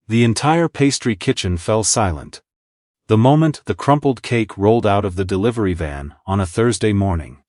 The entire pastry kitchen fell silent. The moment the crumpled cake rolled out of the delivery van on a Thursday morning.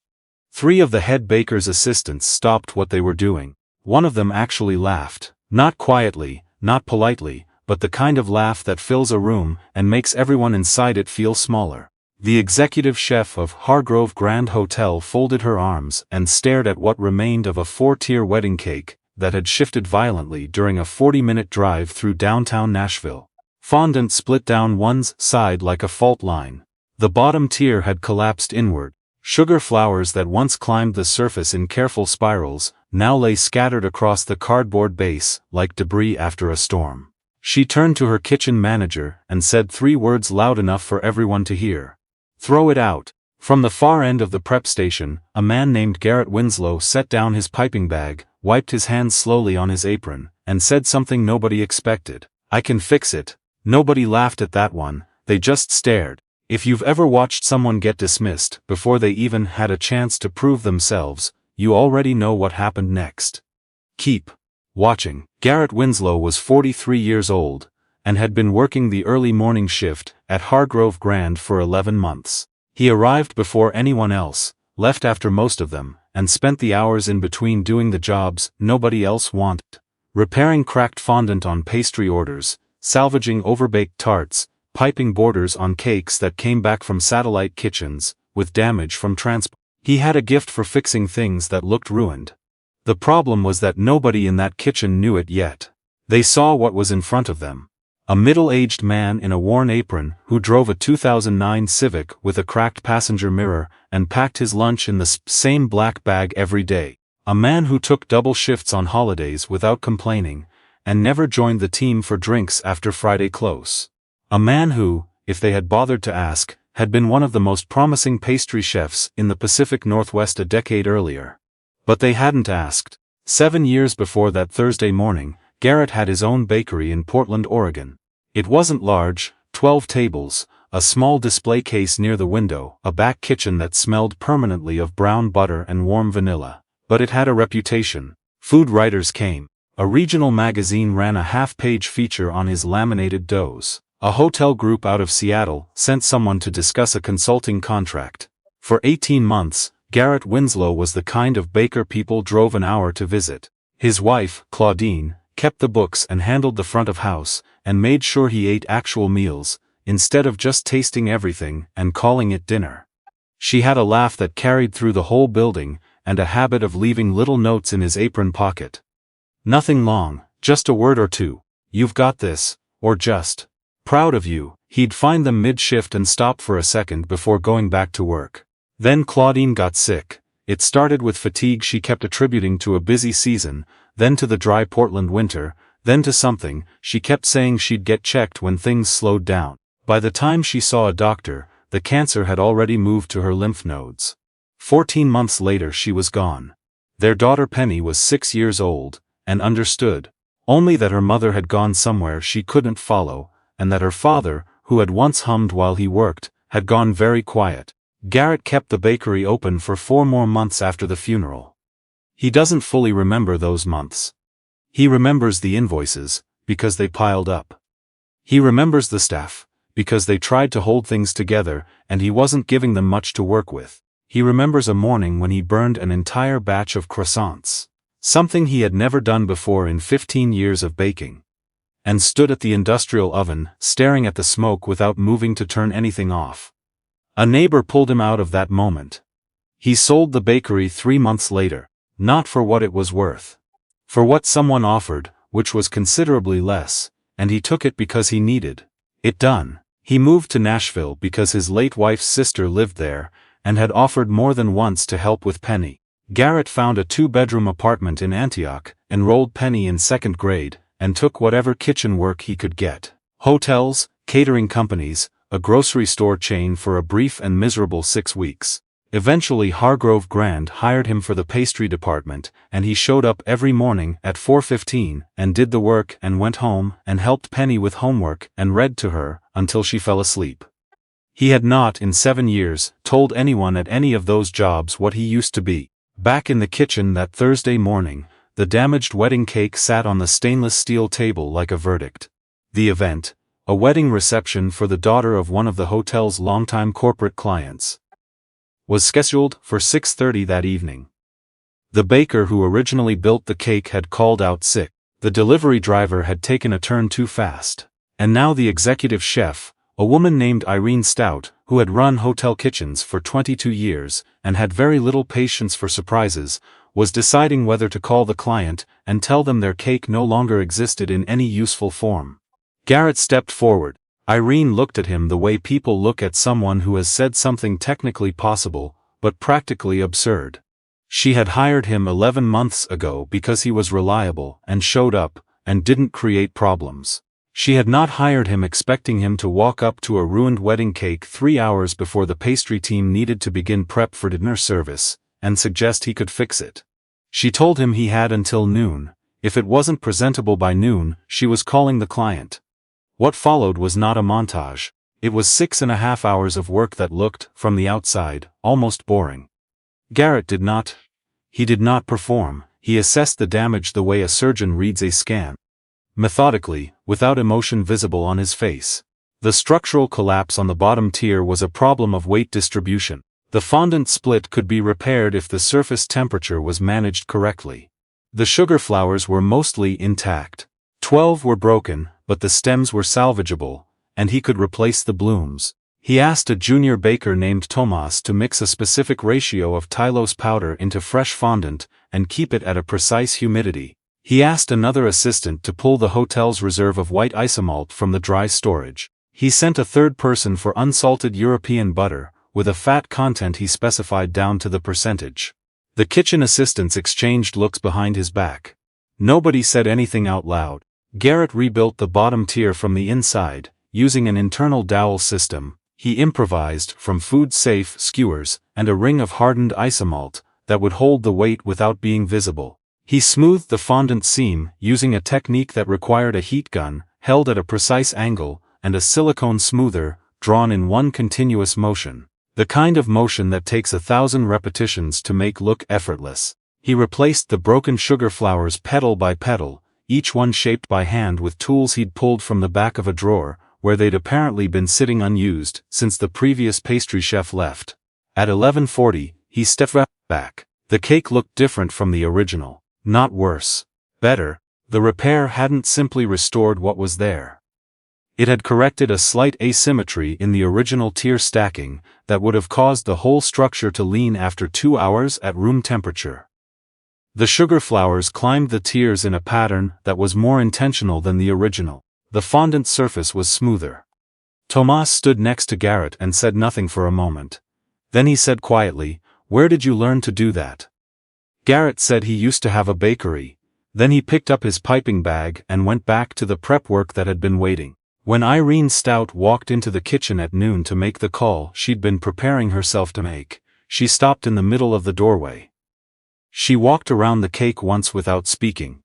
3 of the head baker's assistants stopped what they were doing. One of them actually laughed, not quietly, not politely, but the kind of laugh that fills a room and makes everyone inside it feel smaller. The executive chef of Hargrove Grand Hotel folded her arms and stared at what remained of a 4-tier wedding cake that had shifted violently during a 40-minute drive through downtown Nashville. Fondant split down one side like a fault line. The bottom tier had collapsed inward. Sugar flowers that once climbed the surface in careful spirals now lay scattered across the cardboard base like debris after a storm. She turned to her kitchen manager and said 3 words loud enough for everyone to hear. "Throw it out." From the far end of the prep station, a man named Garrett Winslow set down his piping bag, wiped his hands slowly on his apron, and said something nobody expected. "I can fix it." Nobody laughed at that one, they just stared. If you've ever watched someone get dismissed before they even had a chance to prove themselves, you already know what happened next. Keep watching. Garrett Winslow was 43 years old, and had been working the early morning shift at Hargrove Grand for 11 months. He arrived before anyone else, left after most of them, and spent the hours in between doing the jobs nobody else wanted. Repairing cracked fondant on pastry orders, salvaging overbaked tarts, piping borders on cakes that came back from satellite kitchens, with damage from transport. He had a gift for fixing things that looked ruined. The problem was that nobody in that kitchen knew it yet. They saw what was in front of them. A middle-aged man in a worn apron who drove a 2009 Civic with a cracked passenger mirror and packed his lunch in the same black bag every day. A man who took double shifts on holidays without complaining, and never joined the team for drinks after Friday close. A man who, if they had bothered to ask, had been one of the most promising pastry chefs in the Pacific Northwest a decade earlier. But they hadn't asked. 7 years before that Thursday morning, Garrett had his own bakery in Portland, Oregon. It wasn't large, 12 tables, a small display case near the window, a back kitchen that smelled permanently of brown butter and warm vanilla. But it had a reputation. Food writers came. A regional magazine ran a half-page feature on his laminated doughs. A hotel group out of Seattle sent someone to discuss a consulting contract. For 18 months, Garrett Winslow was the kind of baker people drove an hour to visit. His wife, Claudine, kept the books and handled the front of house, and made sure he ate actual meals, instead of just tasting everything and calling it dinner. She had a laugh that carried through the whole building, and a habit of leaving little notes in his apron pocket. Nothing long, just a word or two. "You've got this," or just, "Proud of you." He'd find them mid-shift and stop for a second before going back to work. Then Claudine got sick. It started with fatigue she kept attributing to a busy season, then to the dry Portland winter, then to something she kept saying she'd get checked when things slowed down. By the time she saw a doctor, the cancer had already moved to her lymph nodes. 14 months later she was gone. Their daughter Penny was 6 years old, and understood only that her mother had gone somewhere she couldn't follow, and that her father, who had once hummed while he worked, had gone very quiet. Garrett kept the bakery open for 4 more months after the funeral. He doesn't fully remember those months. He remembers the invoices, because they piled up. He remembers the staff, because they tried to hold things together, and he wasn't giving them much to work with. He remembers a morning when he burned an entire batch of croissants, something he had never done before in 15 years of baking, and stood at the industrial oven, staring at the smoke without moving to turn anything off. A neighbor pulled him out of that moment. He sold the bakery 3 months later, not for what it was worth. For what someone offered, which was considerably less, and he took it because he needed it done. He moved to Nashville because his late wife's sister lived there, and had offered more than once to help with Penny. Garrett found a 2-bedroom apartment in Antioch, enrolled Penny in 2nd grade, and took whatever kitchen work he could get. Hotels, catering companies, a grocery store chain for a brief and miserable 6 weeks. Eventually Hargrove Grand hired him for the pastry department, and he showed up every morning at 4:15 and did the work and went home and helped Penny with homework and read to her until she fell asleep. He had not in 7 years told anyone at any of those jobs what he used to be. Back in the kitchen that Thursday morning, the damaged wedding cake sat on the stainless steel table like a verdict. The event, a wedding reception for the daughter of one of the hotel's longtime corporate clients, was scheduled for 6:30 that evening. The baker who originally built the cake had called out sick. The delivery driver had taken a turn too fast. And now the executive chef, a woman named Irene Stout, who had run hotel kitchens for 22 years and had very little patience for surprises, was deciding whether to call the client and tell them their cake no longer existed in any useful form. Garrett stepped forward. Irene looked at him the way people look at someone who has said something technically possible, but practically absurd. She had hired him 11 months ago because he was reliable and showed up and didn't create problems. She had not hired him expecting him to walk up to a ruined wedding cake 3 hours before the pastry team needed to begin prep for dinner service and suggest he could fix it. She told him he had until noon. If it wasn't presentable by noon, she was calling the client. What followed was not a montage. It was 6.5 hours of work that looked, from the outside, almost boring. Garrett did not perform. He assessed the damage the way a surgeon reads a scan. Methodically, without emotion visible on his face. The structural collapse on the bottom tier was a problem of weight distribution. The fondant split could be repaired if the surface temperature was managed correctly. The sugar flowers were mostly intact. 12 were broken, but the stems were salvageable, and he could replace the blooms. He asked a junior baker named Tomas to mix a specific ratio of Tylose powder into fresh fondant and keep it at a precise humidity. He asked another assistant to pull the hotel's reserve of white isomalt from the dry storage. He sent a third person for unsalted European butter, with a fat content he specified down to the percentage. The kitchen assistants exchanged looks behind his back. Nobody said anything out loud. Garrett rebuilt the bottom tier from the inside, using an internal dowel system. He improvised from food-safe skewers and a ring of hardened isomalt that would hold the weight without being visible. He smoothed the fondant seam using a technique that required a heat gun, held at a precise angle, and a silicone smoother, drawn in one continuous motion. The kind of motion that takes 1,000 repetitions to make look effortless. He replaced the broken sugar flowers petal by petal, each one shaped by hand with tools he'd pulled from the back of a drawer, where they'd apparently been sitting unused since the previous pastry chef left. At 11:40, he stepped back. The cake looked different from the original. Not worse. Better. The repair hadn't simply restored what was there. It had corrected a slight asymmetry in the original tier stacking that would have caused the whole structure to lean after 2 hours at room temperature. The sugar flowers climbed the tiers in a pattern that was more intentional than the original. The fondant surface was smoother. Tomas stood next to Garrett and said nothing for a moment. Then he said quietly, "Where did you learn to do that?" Garrett said he used to have a bakery. Then he picked up his piping bag and went back to the prep work that had been waiting. When Irene Stout walked into the kitchen at noon to make the call she'd been preparing herself to make, she stopped in the middle of the doorway. She walked around the cake once without speaking.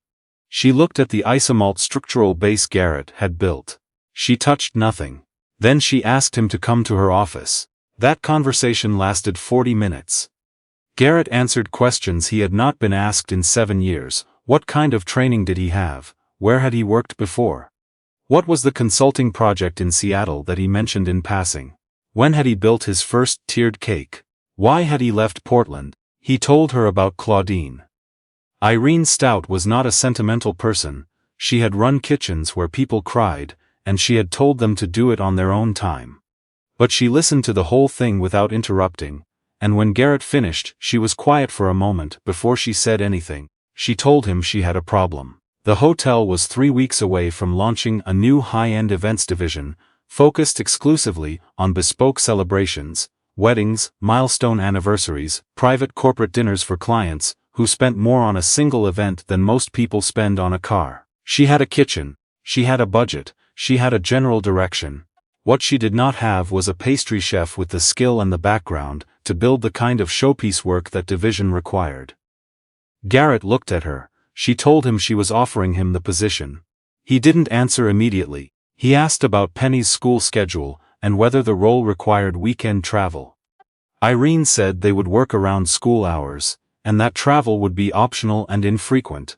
She looked at the isomalt structural base Garrett had built. She touched nothing. Then she asked him to come to her office. That conversation lasted 40 minutes. Garrett answered questions he had not been asked in 7 years. What kind of training did he have? Where had he worked before? What was the consulting project in Seattle that he mentioned in passing? When had he built his first tiered cake? Why had he left Portland? He told her about Claudine. Irene Stout was not a sentimental person. She had run kitchens where people cried, and she had told them to do it on their own time. But she listened to the whole thing without interrupting, and when Garrett finished, she was quiet for a moment before she said anything. She told him she had a problem. The hotel was 3 weeks away from launching a new high-end events division, focused exclusively on bespoke celebrations, weddings, milestone anniversaries, private corporate dinners for clients, who spent more on a single event than most people spend on a car. She had a kitchen, she had a budget, she had a general direction. What she did not have was a pastry chef with the skill and the background to build the kind of showpiece work that division required. Garrett looked at her. She told him she was offering him the position. He didn't answer immediately. He asked about Penny's school schedule and whether the role required weekend travel. Irene said they would work around school hours, and that travel would be optional and infrequent.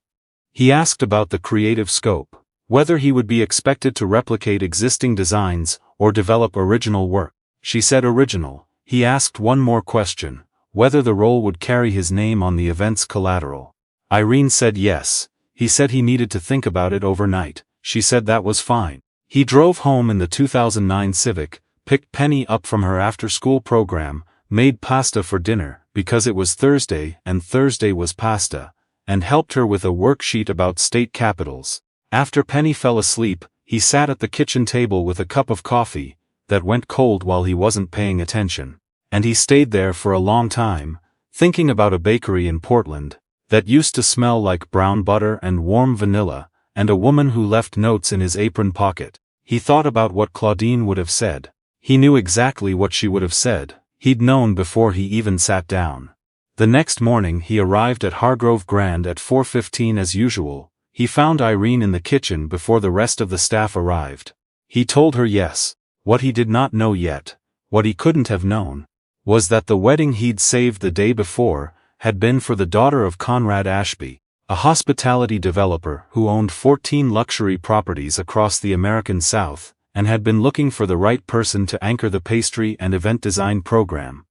He asked about the creative scope. Whether he would be expected to replicate existing designs or develop original work. She said original. He asked one more question, whether the role would carry his name on the event's collateral. Irene said yes. He said he needed to think about it overnight. She said that was fine. He drove home in the 2009 Civic, picked Penny up from her after-school program, made pasta for dinner, because it was Thursday and Thursday was pasta, and helped her with a worksheet about state capitals. After Penny fell asleep, he sat at the kitchen table with a cup of coffee that went cold while he wasn't paying attention. And he stayed there for a long time, thinking about a bakery in Portland that used to smell like brown butter and warm vanilla, and a woman who left notes in his apron pocket. He thought about what Claudine would have said. He knew exactly what she would have said. He'd known before he even sat down. The next morning he arrived at Hargrove Grand at 4:15 as usual. He found Irene in the kitchen before the rest of the staff arrived. He told her yes. What he did not know yet, what he couldn't have known, was that the wedding he'd saved the day before had been for the daughter of Conrad Ashby, a hospitality developer who owned 14 luxury properties across the American South, and had been looking for the right person to anchor the pastry and event design program.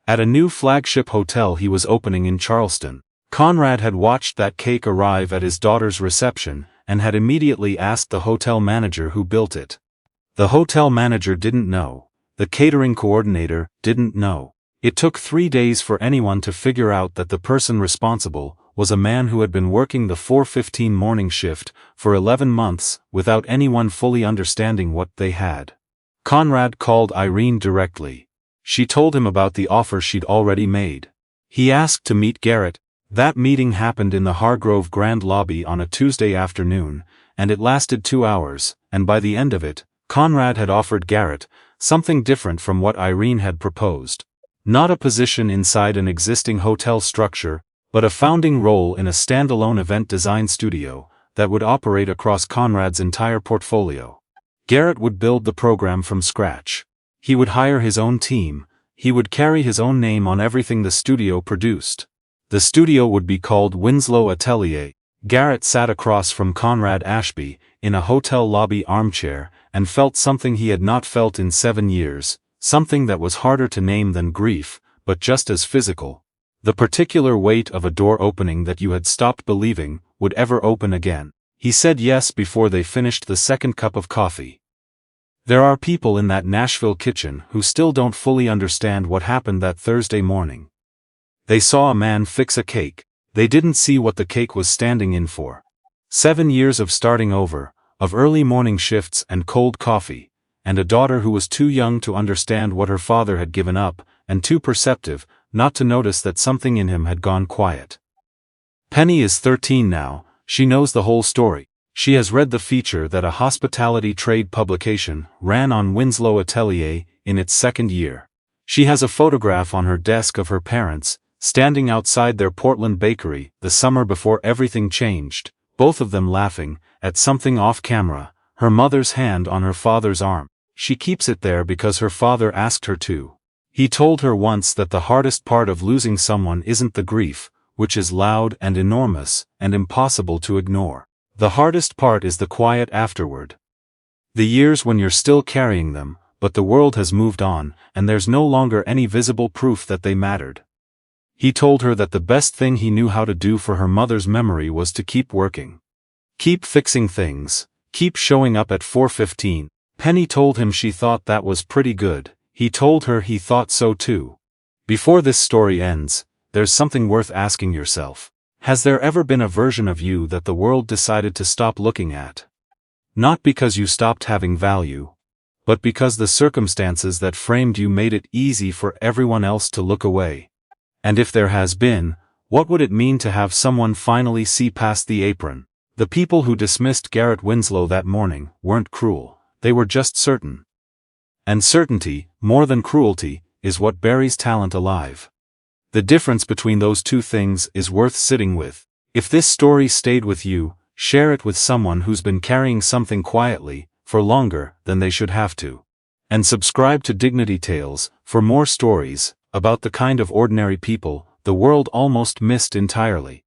At a new flagship hotel he was opening in Charleston, Conrad had watched that cake arrive at his daughter's reception and had immediately asked the hotel manager who built it. The hotel manager didn't know. The catering coordinator didn't know. It took 3 days for anyone to figure out that the person responsible was a man who had been working the 4:15 morning shift for 11 months without anyone fully understanding what they had. Conrad called Irene directly. She told him about the offer she'd already made. He asked to meet Garrett. That meeting happened in the Hargrove Grand lobby on a Tuesday afternoon, and it lasted 2 hours, and by the end of it, Conrad had offered Garrett something different from what Irene had proposed. Not a position inside an existing hotel structure, but a founding role in a standalone event design studio that would operate across Conrad's entire portfolio. Garrett would build the program from scratch. He would hire his own team. He would carry his own name on everything the studio produced. The studio would be called Winslow Atelier. Garrett sat across from Conrad Ashby, in a hotel lobby armchair, and felt something he had not felt in 7 years, something that was harder to name than grief, but just as physical. The particular weight of a door opening that you had stopped believing would ever open again. He said yes before they finished the second cup of coffee. There are people in that Nashville kitchen who still don't fully understand what happened that Thursday morning. They saw a man fix a cake. They didn't see what the cake was standing in for. 7 years of starting over, of early morning shifts and cold coffee, and a daughter who was too young to understand what her father had given up, and too perceptive not to notice that something in him had gone quiet. Penny is 13 now. She knows the whole story. She has read the feature that a hospitality trade publication ran on Winslow Atelier in its second year. She has a photograph on her desk of her parents, standing outside their Portland bakery the summer before everything changed, both of them laughing at something off camera, her mother's hand on her father's arm. She keeps it there because her father asked her to. He told her once that the hardest part of losing someone isn't the grief, which is loud and enormous and impossible to ignore. The hardest part is the quiet afterward. The years when you're still carrying them, but the world has moved on, and there's no longer any visible proof that they mattered. He told her that the best thing he knew how to do for her mother's memory was to keep working. Keep fixing things. Keep showing up at 4:15. Penny told him she thought that was pretty good. He told her he thought so too. Before this story ends, there's something worth asking yourself. Has there ever been a version of you that the world decided to stop looking at? Not because you stopped having value, but because the circumstances that framed you made it easy for everyone else to look away. And if there has been, what would it mean to have someone finally see past the apron? The people who dismissed Garrett Winslow that morning weren't cruel, they were just certain. And certainty, more than cruelty, is what buries talent alive. The difference between those two things is worth sitting with. If this story stayed with you, share it with someone who's been carrying something quietly for longer than they should have to. And subscribe to Dignity Tales for more stories about the kind of ordinary people the world almost missed entirely.